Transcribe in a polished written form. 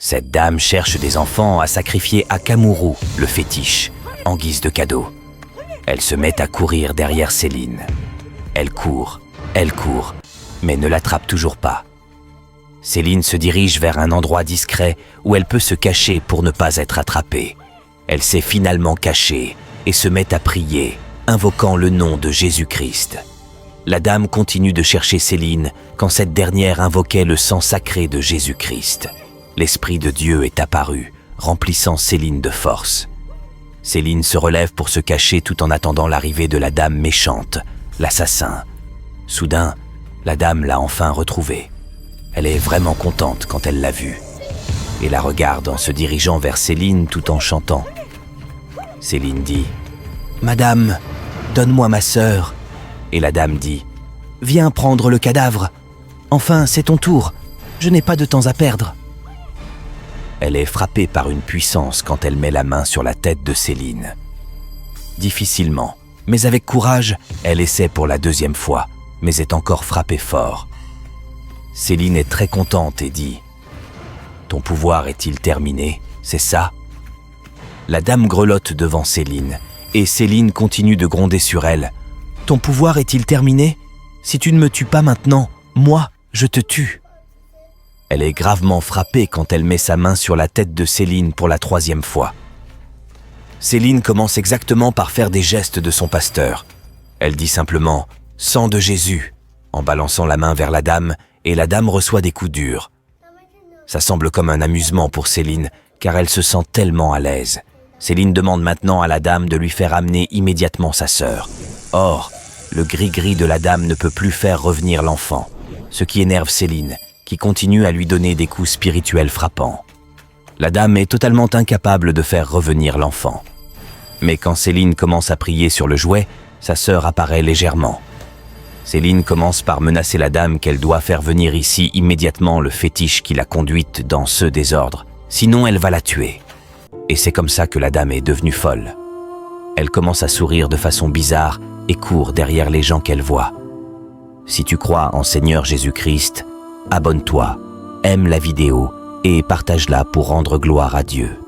Cette dame cherche des enfants à sacrifier à Kamuru, le fétiche, en guise de cadeau. Elle se met à courir derrière Céline. Elle court, mais ne l'attrape toujours pas. Céline se dirige vers un endroit discret où elle peut se cacher pour ne pas être attrapée. Elle s'est finalement cachée et se met à prier, invoquant le nom de Jésus-Christ. La dame continue de chercher Céline quand cette dernière invoquait le sang sacré de Jésus-Christ. L'Esprit de Dieu est apparu, remplissant Céline de force. Céline se relève pour se cacher tout en attendant l'arrivée de la dame méchante, l'assassin. Soudain, la dame l'a enfin retrouvée. Elle est vraiment contente quand elle l'a vue et la regarde en se dirigeant vers Céline tout en chantant. Céline dit « Madame, donne-moi ma sœur » et la dame dit « Viens prendre le cadavre. Enfin, c'est ton tour. Je n'ai pas de temps à perdre. » Elle est frappée par une puissance quand elle met la main sur la tête de Céline. Difficilement, mais avec courage, elle essaie pour la deuxième fois, mais est encore frappée fort. Céline est très contente et dit « Ton pouvoir est-il terminé, c'est ça ?» La dame grelotte devant Céline, et Céline continue de gronder sur elle. « Ton pouvoir est-il terminé? Si tu ne me tues pas maintenant, moi, je te tue. » Elle est gravement frappée quand elle met sa main sur la tête de Céline pour la troisième fois. Céline commence exactement par faire des gestes de son pasteur. Elle dit simplement « Sang de Jésus » en balançant la main vers la dame, et la dame reçoit des coups durs. Ça semble comme un amusement pour Céline, car elle se sent tellement à l'aise. Céline demande maintenant à la dame de lui faire amener immédiatement sa sœur. Or, le gris-gris de la dame ne peut plus faire revenir l'enfant, ce qui énerve Céline, qui continue à lui donner des coups spirituels frappants. La dame est totalement incapable de faire revenir l'enfant. Mais quand Céline commence à prier sur le jouet, sa sœur apparaît légèrement. Céline commence par menacer la dame qu'elle doit faire venir ici immédiatement le fétiche qui l'a conduite dans ce désordre, sinon elle va la tuer. Et c'est comme ça que la dame est devenue folle. Elle commence à sourire de façon bizarre et court derrière les gens qu'elle voit. Si tu crois en Seigneur Jésus-Christ, abonne-toi, aime la vidéo et partage-la pour rendre gloire à Dieu.